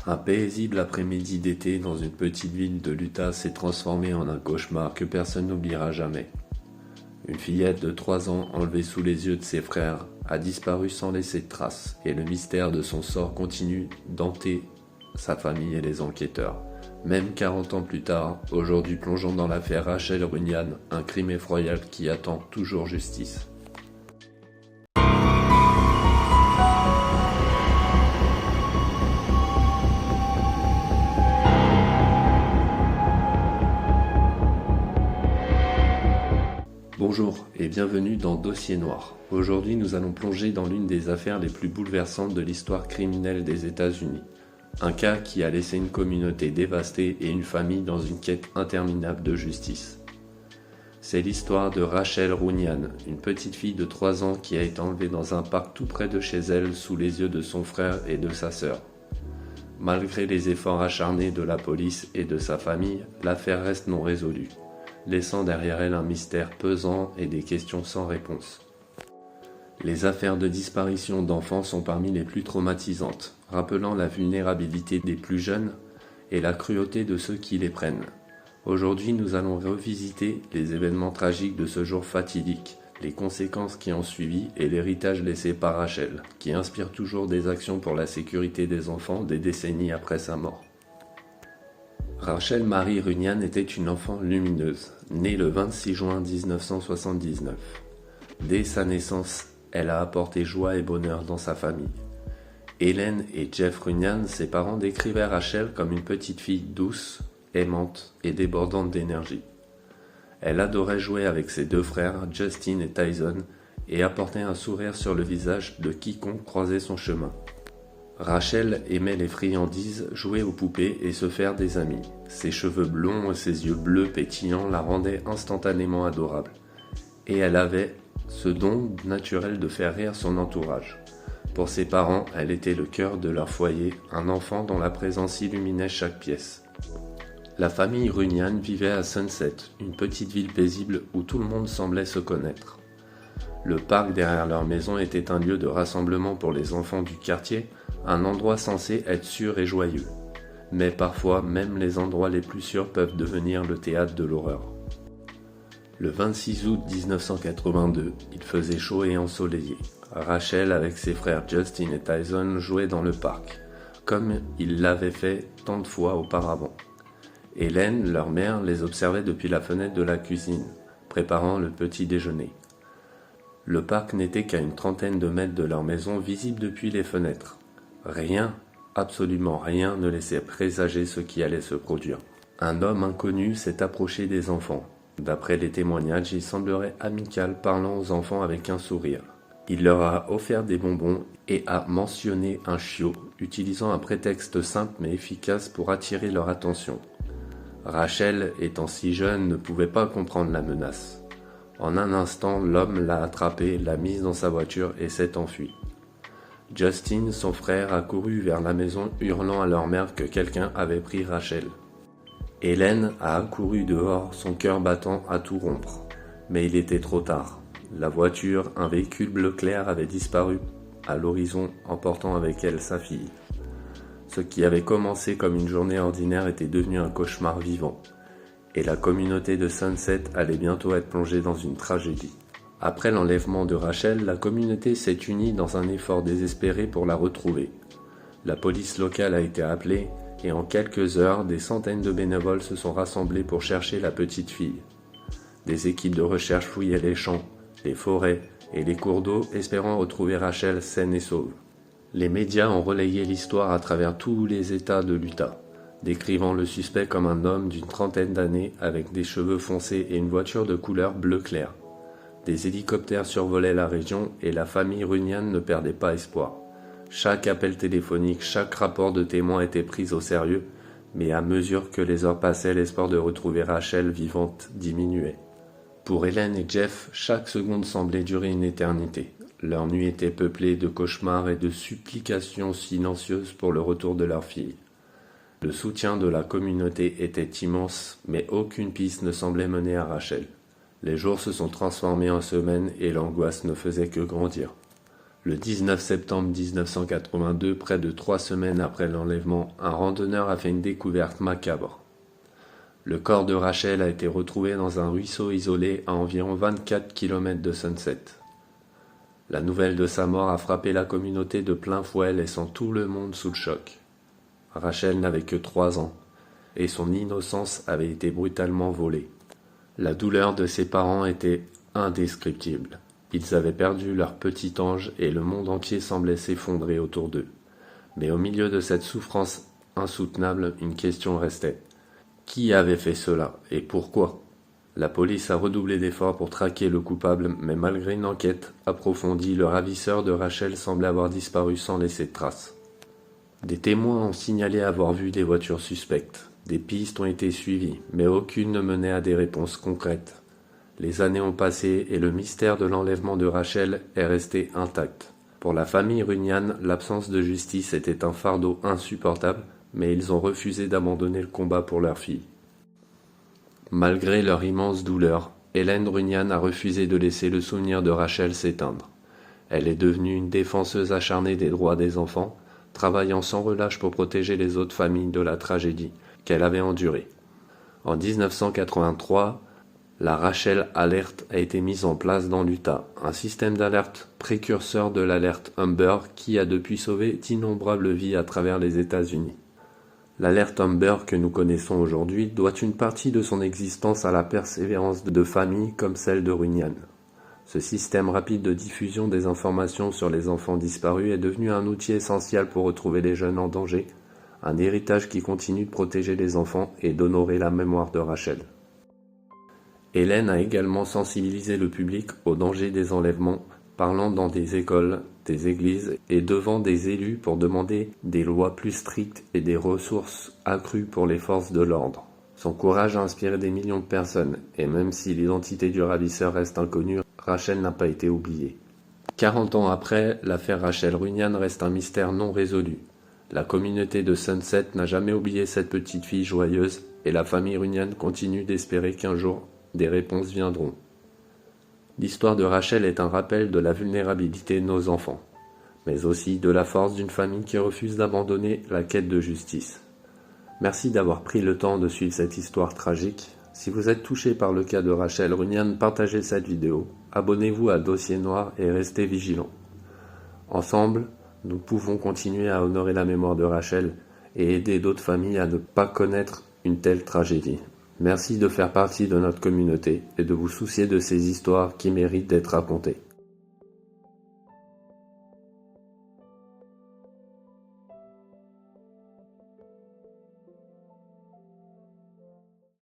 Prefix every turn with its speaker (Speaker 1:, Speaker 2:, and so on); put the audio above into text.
Speaker 1: Un paisible après-midi d'été dans une petite ville de l'Utah s'est transformé en un cauchemar que personne n'oubliera jamais. Une fillette de 3 ans, enlevée sous les yeux de ses frères, a disparu sans laisser de traces, et le mystère de son sort continue d'hanter sa famille et les enquêteurs. Même 40 ans plus tard, aujourd'hui plongeons dans l'affaire Rachel Runyan, un crime effroyable qui attend toujours justice. Bonjour et bienvenue dans Dossier Noir. Aujourd'hui, nous allons plonger dans l'une des affaires les plus bouleversantes de l'histoire criminelle des États-Unis. Un cas qui a laissé une communauté dévastée et une famille dans une quête interminable de justice. C'est l'histoire de Rachel Runyan, une petite fille de 3 ans qui a été enlevée dans un parc tout près de chez elle sous les yeux de son frère et de sa sœur. Malgré les efforts acharnés de la police et de sa famille, l'affaire reste non résolue, laissant derrière elle un mystère pesant et des questions sans réponse. Les affaires de disparition d'enfants sont parmi les plus traumatisantes, rappelant la vulnérabilité des plus jeunes et la cruauté de ceux qui les prennent. Aujourd'hui, nous allons revisiter les événements tragiques de ce jour fatidique, les conséquences qui ont suivi et l'héritage laissé par Rachel, qui inspire toujours des actions pour la sécurité des enfants des décennies après sa mort. Rachel Marie Runyan était une enfant lumineuse, née le 26 juin 1979. Dès sa naissance, elle a apporté joie et bonheur dans sa famille. Hélène et Jeff Runyan, ses parents, décrivaient Rachel comme une petite fille douce, aimante et débordante d'énergie. Elle adorait jouer avec ses 2 frères, Justin et Tyson, et apportait un sourire sur le visage de quiconque croisait son chemin. Rachel aimait les friandises, jouer aux poupées et se faire des amis. Ses cheveux blonds et ses yeux bleus pétillants la rendaient instantanément adorable. Et elle avait ce don naturel de faire rire son entourage. Pour ses parents, elle était le cœur de leur foyer, un enfant dont la présence illuminait chaque pièce. La famille Runyan vivait à Sunset, une petite ville paisible où tout le monde semblait se connaître. Le parc derrière leur maison était un lieu de rassemblement pour les enfants du quartier, un endroit censé être sûr et joyeux. Mais parfois, même les endroits les plus sûrs peuvent devenir le théâtre de l'horreur. Le 26 août 1982, il faisait chaud et ensoleillé. Rachel, avec ses frères Justin et Tyson, jouaient dans le parc, comme ils l'avaient fait tant de fois auparavant. Hélène, leur mère, les observait depuis la fenêtre de la cuisine, préparant le petit déjeuner. Le parc n'était qu'à une trentaine de mètres de leur maison, visible depuis les fenêtres. Rien, absolument rien, ne laissait présager ce qui allait se produire. Un homme inconnu s'est approché des enfants. D'après les témoignages, il semblerait amical, parlant aux enfants avec un sourire. Il leur a offert des bonbons et a mentionné un chiot, utilisant un prétexte simple mais efficace pour attirer leur attention. Rachel, étant si jeune, ne pouvait pas comprendre la menace. En un instant, l'homme l'a attrapée, l'a mise dans sa voiture et s'est enfui. Justin, son frère, a couru vers la maison hurlant à leur mère que quelqu'un avait pris Rachel. Hélène a accouru dehors, son cœur battant à tout rompre. Mais il était trop tard. La voiture, un véhicule bleu clair, avait disparu à l'horizon, emportant avec elle sa fille. Ce qui avait commencé comme une journée ordinaire était devenu un cauchemar vivant. Et la communauté de Sunset allait bientôt être plongée dans une tragédie. Après l'enlèvement de Rachel, la communauté s'est unie dans un effort désespéré pour la retrouver. La police locale a été appelée et en quelques heures, des centaines de bénévoles se sont rassemblés pour chercher la petite fille. Des équipes de recherche fouillaient les champs, les forêts et les cours d'eau, espérant retrouver Rachel saine et sauve. Les médias ont relayé l'histoire à travers tous les États de l'Utah, décrivant le suspect comme un homme d'une trentaine d'années avec des cheveux foncés et une voiture de couleur bleu clair. Des hélicoptères survolaient la région et la famille Runyan ne perdait pas espoir. Chaque appel téléphonique, chaque rapport de témoin était pris au sérieux, mais à mesure que les heures passaient, l'espoir de retrouver Rachel vivante diminuait. Pour Hélène et Jeff, chaque seconde semblait durer une éternité. Leur nuit était peuplée de cauchemars et de supplications silencieuses pour le retour de leur fille. Le soutien de la communauté était immense, mais aucune piste ne semblait mener à Rachel. Les jours se sont transformés en semaines et l'angoisse ne faisait que grandir. Le 19 septembre 1982, près de 3 semaines après l'enlèvement, un randonneur a fait une découverte macabre. Le corps de Rachel a été retrouvé dans un ruisseau isolé à environ 24 km de Sunset. La nouvelle de sa mort a frappé la communauté de plein fouet, laissant tout le monde sous le choc. Rachel n'avait que 3 ans, et son innocence avait été brutalement volée. La douleur de ses parents était indescriptible. Ils avaient perdu leur petit ange et le monde entier semblait s'effondrer autour d'eux. Mais au milieu de cette souffrance insoutenable, une question restait. Qui avait fait cela et pourquoi ? La police a redoublé d'efforts pour traquer le coupable, mais malgré une enquête approfondie, le ravisseur de Rachel semblait avoir disparu sans laisser de traces. Des témoins ont signalé avoir vu des voitures suspectes. Des pistes ont été suivies, mais aucune ne menait à des réponses concrètes. Les années ont passé et le mystère de l'enlèvement de Rachel est resté intact. Pour la famille Runyan, l'absence de justice était un fardeau insupportable, mais ils ont refusé d'abandonner le combat pour leur fille. Malgré leur immense douleur, Hélène Runyan a refusé de laisser le souvenir de Rachel s'éteindre. Elle est devenue une défenseuse acharnée des droits des enfants, travaillant sans relâche pour protéger les autres familles de la tragédie qu'elle avait endurée. En 1983, la Rachel Alert a été mise en place dans l'Utah, un système d'alerte précurseur de l'alerte Amber qui a depuis sauvé d'innombrables vies à travers les États-Unis. L'alerte Amber que nous connaissons aujourd'hui doit une partie de son existence à la persévérance de familles comme celle de Runyan. Ce système rapide de diffusion des informations sur les enfants disparus est devenu un outil essentiel pour retrouver les jeunes en danger, un héritage qui continue de protéger les enfants et d'honorer la mémoire de Rachel. Hélène a également sensibilisé le public au danger des enlèvements, parlant dans des écoles, des églises et devant des élus pour demander des lois plus strictes et des ressources accrues pour les forces de l'ordre. Son courage a inspiré des millions de personnes, et même si l'identité du ravisseur reste inconnue, Rachel n'a pas été oubliée. 40 ans après, l'affaire Rachel Runyan reste un mystère non résolu. La communauté de Sunset n'a jamais oublié cette petite fille joyeuse, et la famille Runyan continue d'espérer qu'un jour, des réponses viendront. L'histoire de Rachel est un rappel de la vulnérabilité de nos enfants, mais aussi de la force d'une famille qui refuse d'abandonner la quête de justice. Merci d'avoir pris le temps de suivre cette histoire tragique. Si vous êtes touché par le cas de Rachel Runyan, partagez cette vidéo, abonnez-vous à Dossier Noir et restez vigilants. Ensemble, nous pouvons continuer à honorer la mémoire de Rachel et aider d'autres familles à ne pas connaître une telle tragédie. Merci de faire partie de notre communauté et de vous soucier de ces histoires qui méritent d'être racontées.